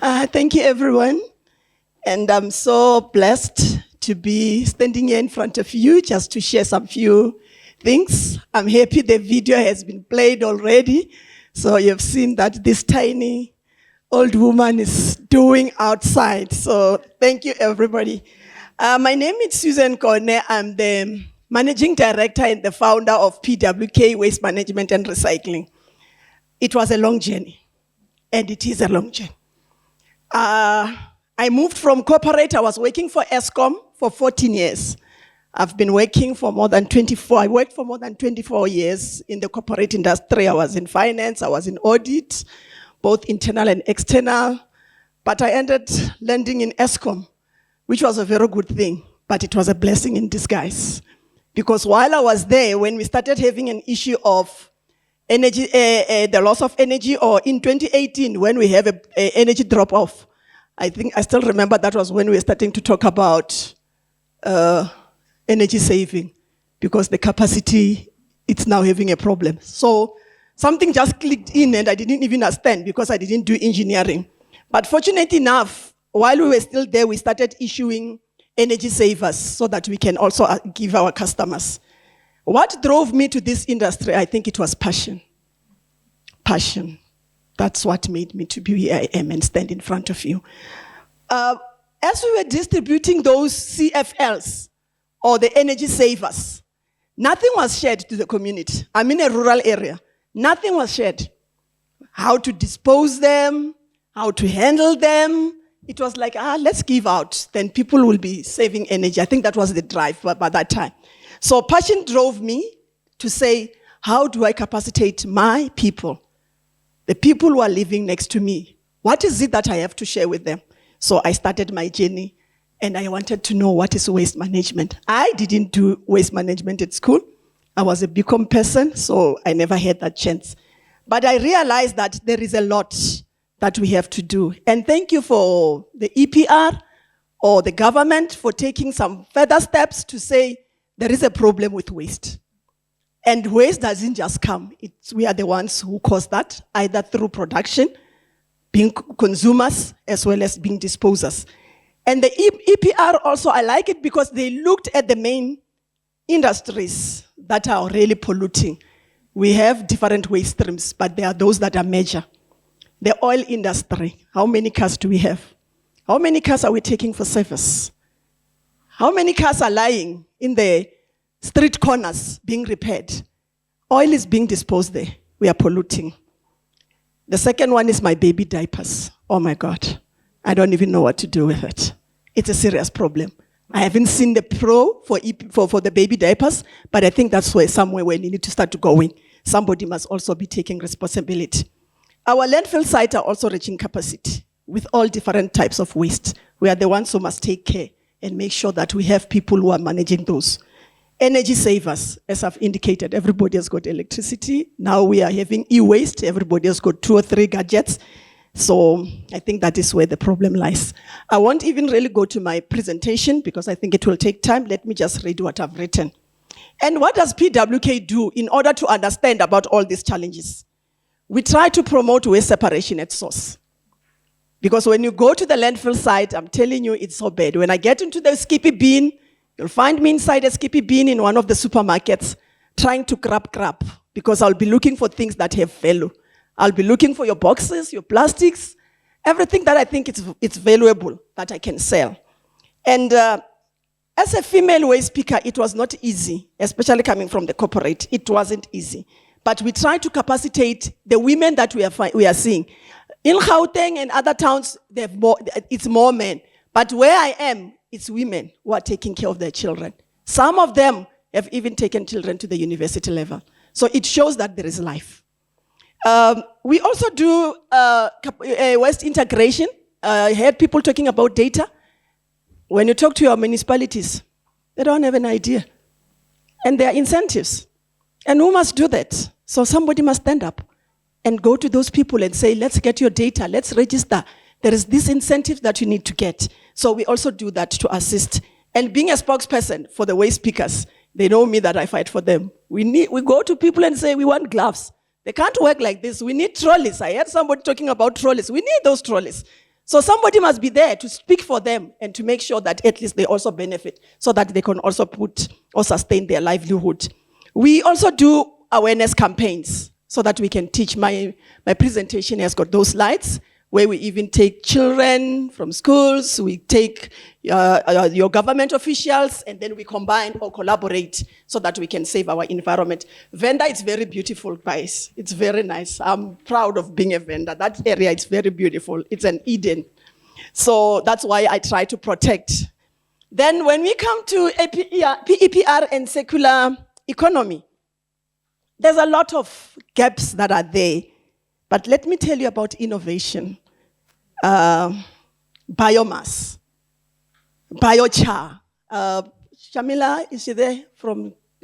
Thank you, everyone. And I'm so blessed to be standing here in front of you just to share some few things. I'm happy the video has been played already. So you've seen that this tiny old woman is doing outside. So thank you, everybody. My name is Susan Kone. I'm the Managing Director and the founder of PWK Waste Management and Recycling. It was a long journey, and it is a long journey. I moved from corporate. I was working for Eskom for 14 years. I've been working for more than 24. I worked for more than 24 years in the corporate industry. I was in finance. I was in audit, both internal and external. But I ended landing in Eskom, which was a very good thing, but it was a blessing in disguise. Because while I was there, when we started having an issue of energy, the loss of energy, or in 2018, when we have an energy drop-off, I still remember that was when we were starting to talk about energy saving, because the capacity, it's now having a problem. So something just clicked in, and I didn't even understand because I didn't do engineering. But fortunately enough, while we were still there, we started issuing energy savers so that we can also give our customers. What drove me to this industry, I think it was passion. Passion. That's what made me to be where I am and stand in front of you. As we were distributing those CFLs, or the energy savers, nothing was shared to the community. I'm in a rural area. Nothing was shared. How to dispose them, how to handle them. It was like, let's give out, then people will be saving energy. I think that was the drive by that time. So passion drove me to say, how do I capacitate my people, the people who are living next to me? What is it that I have to share with them? So I started my journey, and I wanted to know what is waste management. I didn't do waste management at school. I was a BCom person, so I never had that chance. But I realized that there is a lot that we have to do. And thank you for the EPR or the government for taking some further steps to say there is a problem with waste. And waste doesn't just come. We are the ones who cause that, either through production, being consumers, as well as being disposers. And the EPR also, I like it because they looked at the main industries that are really polluting. We have different waste streams, but there are those that are major. The oil industry, how many cars do we have? How many cars are we taking for service? How many cars are lying in the street corners being repaired? Oil is being disposed there. We are polluting. The second one is my baby diapers. Oh my God. I don't even know what to do with it. It's a serious problem. I haven't seen the pro for the baby diapers, but I think that's somewhere where we need to start going. Somebody must also be taking responsibility. Our landfill sites are also reaching capacity with all different types of waste. We are the ones who must take care and make sure that we have people who are managing those. Energy savers, as I've indicated, everybody has got electricity. Now we are having e-waste. Everybody has got 2 or 3 gadgets. So I think that is where the problem lies. I won't even really go to my presentation because I think it will take time. Let me just read what I've written. And what does PWK do in order to understand about all these challenges? We try to promote waste separation at source. Because when you go to the landfill site, I'm telling you, it's so bad. When I get into the skippy bin, you'll find me inside a skippy bin in one of the supermarkets trying to grab, because I'll be looking for things that have value. I'll be looking for your boxes, your plastics, everything that I think it's valuable that I can sell. And as a female waste picker, it was not easy, especially coming from the corporate. It wasn't easy. But we try to capacitate the women that we are seeing. In Gauteng and other towns, it's more men. But where I am, it's women who are taking care of their children. Some of them have even taken children to the university level. So it shows that there is life. We also do waste integration. I heard people talking about data. When you talk to your municipalities, they don't have an idea. And there are incentives. And who must do that? So somebody must stand up and go to those people and say, let's get your data, let's register. There is this incentive that you need to get. So we also do that to assist. And being a spokesperson for the waste pickers, they know me that I fight for them. We go to people and say, we want gloves. They can't work like this. We need trolleys. I heard somebody talking about trolleys. We need those trolleys. So somebody must be there to speak for them and to make sure that at least they also benefit so that they can also put or sustain their livelihood. We also do awareness campaigns so that we can teach. My presentation has got those slides where we even take children from schools, we take your government officials, and then we combine or collaborate so that we can save our environment. Venda is very beautiful, guys. It's very nice. I'm proud of being a vendor. That area is very beautiful. It's an Eden. So that's why I try to protect. Then when we come to PEPR and circular economy, there's a lot of gaps that are there. But let me tell you about innovation. Biomass, biochar. Shamila, is she there?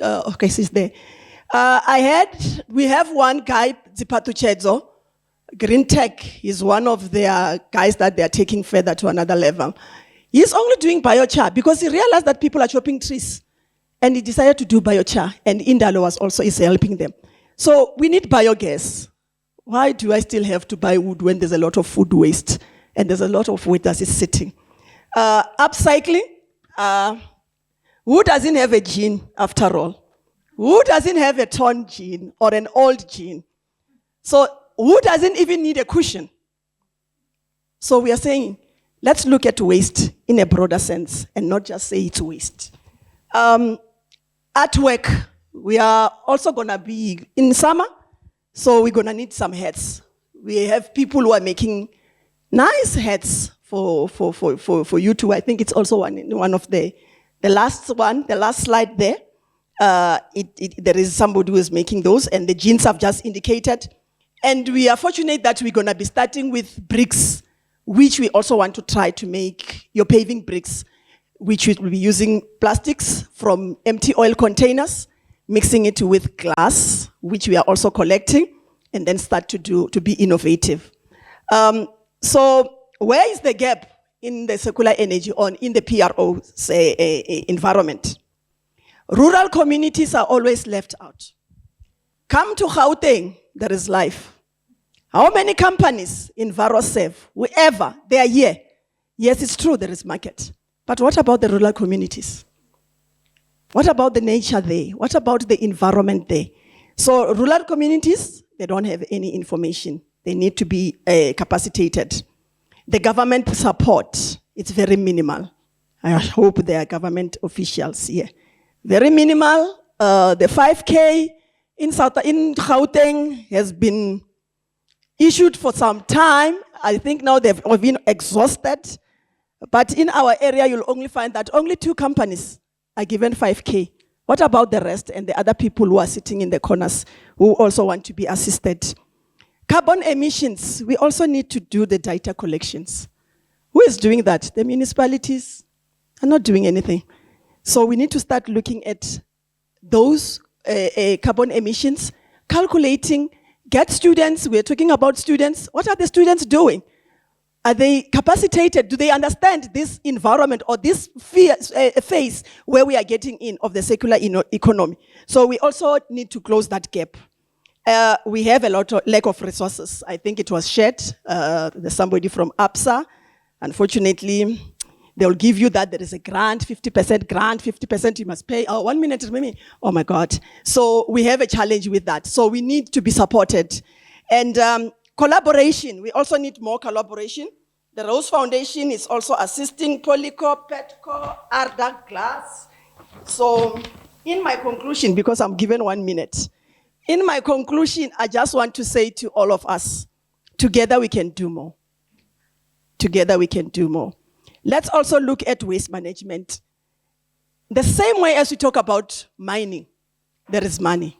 Okay, she's there. We have one guy, Zipatu Chedzo, Green Tech is one of their guys that they're taking further to another level. He's only doing biochar because he realized that people are chopping trees. And he decided to do biochar, and Indalo is helping them. So we need biogas. Why do I still have to buy wood when there's a lot of food waste and there's a lot of wood that is sitting? Upcycling. Wood doesn't have a gene after all. Wood doesn't have a torn gene or an old gene. So wood doesn't even need a cushion. So we are saying, let's look at waste in a broader sense and not just say it's waste. Artwork. We are also going to be in summer. So we're going to need some hats. We have people who are making nice hats for you too. I think it's also one of the last slide there. There is somebody who is making those, and the jeans have just indicated. And we are fortunate that we're going to be starting with bricks, which we also want to try to make your paving bricks, which will be using plastics from empty oil containers, mixing it with glass, which we are also collecting, and then start to be innovative. So where is the gap in the circular energy or in the PRO environment? Rural communities are always left out. Come to Gauteng, there is life. How many companies in Varosev, whoever, they are here? Yes, it's true, there is market. But what about the rural communities? What about the nature there? What about the environment there? So rural communities, they don't have any information. They need to be capacitated. The government support, it's very minimal. I hope there are government officials here. Very minimal. The 5K in Gauteng has been issued for some time. I think now they've been exhausted. But in our area, you'll only find that only 2 companies are given 5K. What about the rest and the other people who are sitting in the corners who also want to be assisted? Carbon emissions, we also need to do the data collections. Who is doing that? The municipalities are not doing anything. So we need to start looking at those carbon emissions, calculating, get students, we're talking about students. What are the students doing? Are they capacitated? Do they understand this environment or this phase where we are getting in of the circular economy? So we also need to close that gap. We have a lot of lack of resources. I think it was shared. There's somebody from APSA. Unfortunately, they will give you that there is a grant, 50% grant, 50% you must pay. Oh, 1 minute, maybe. Oh my God. So we have a challenge with that. So we need to be supported. And collaboration, we also need more collaboration. The Rose Foundation is also assisting Polyco, Petco, Arda Glass. So in my conclusion, because I'm given 1 minute, in my conclusion, I just want to say to all of us, together we can do more. Together we can do more. Let's also look at waste management. The same way as we talk about mining, there is money.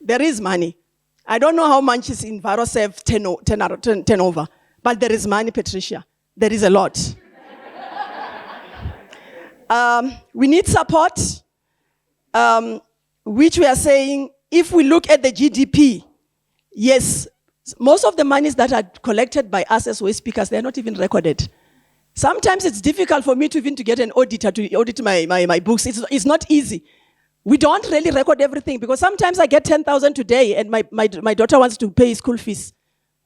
There is money. I don't know how much is in Varosev turnover, but there is money, Patricia. There is a lot. We need support, which we are saying, if we look at the GDP, yes, most of the monies that are collected by us as waste speakers, they're not even recorded. Sometimes it's difficult for me to even to get an auditor to audit my books. It's not easy. We don't really record everything because sometimes I get 10,000 today and my daughter wants to pay school fees.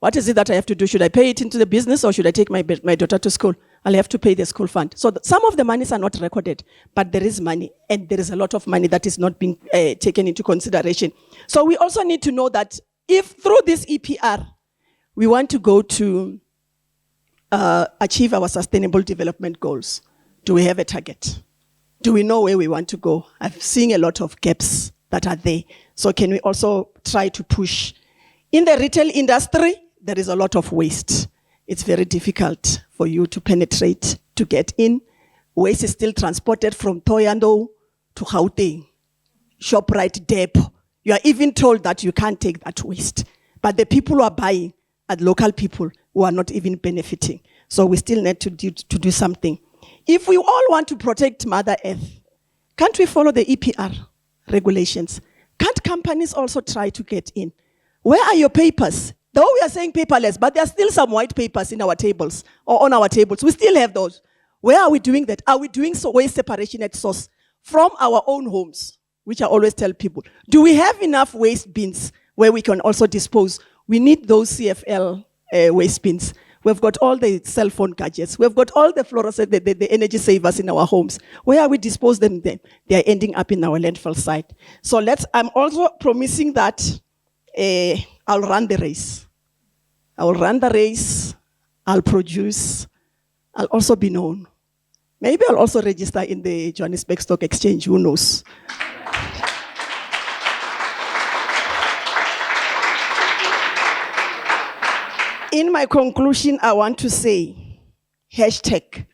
What is it that I have to do? Should I pay it into the business or should I take my daughter to school? I'll have to pay the school fund. So some of the monies are not recorded, but there is money, and there is a lot of money that is not being taken into consideration. So we also need to know that if through this EPR, we want to go to achieve our sustainable development goals, do we have a target? Do we know where we want to go? I've seen a lot of gaps that are there. So can we also try to push? In the retail industry, there is a lot of waste. It's very difficult for you to penetrate, to get in. Waste is still transported from Thohoyandou to Gauteng, ShopRite depot. You are even told that you can't take that waste. But the people who are buying are local people who are not even benefiting. So we still need to do something. If we all want to protect Mother Earth, can't we follow the EPR regulations? Can't companies also try to get in? Where are your papers? Though we are saying paperless, but there are still some white papers in our tables or on our tables. We still have those. Where are we doing that? Are we doing waste separation at source from our own homes, which I always tell people? Do we have enough waste bins where we can also dispose? We need those CFL waste bins. We've got all the cell phone gadgets. We've got all the fluorescent, the energy savers in our homes. Where are we disposing them? They are ending up in our landfill site. So I'm also promising that I'll run the race. I will run the race. I'll produce. I'll also be known. Maybe I'll also register in the Johannesburg Stock Exchange. Who knows? In my conclusion, I want to say, hashtag,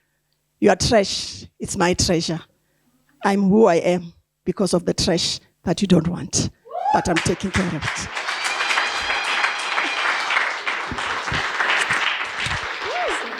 your trash, it's my treasure. I'm who I am because of the trash that you don't want, but I'm taking care of it.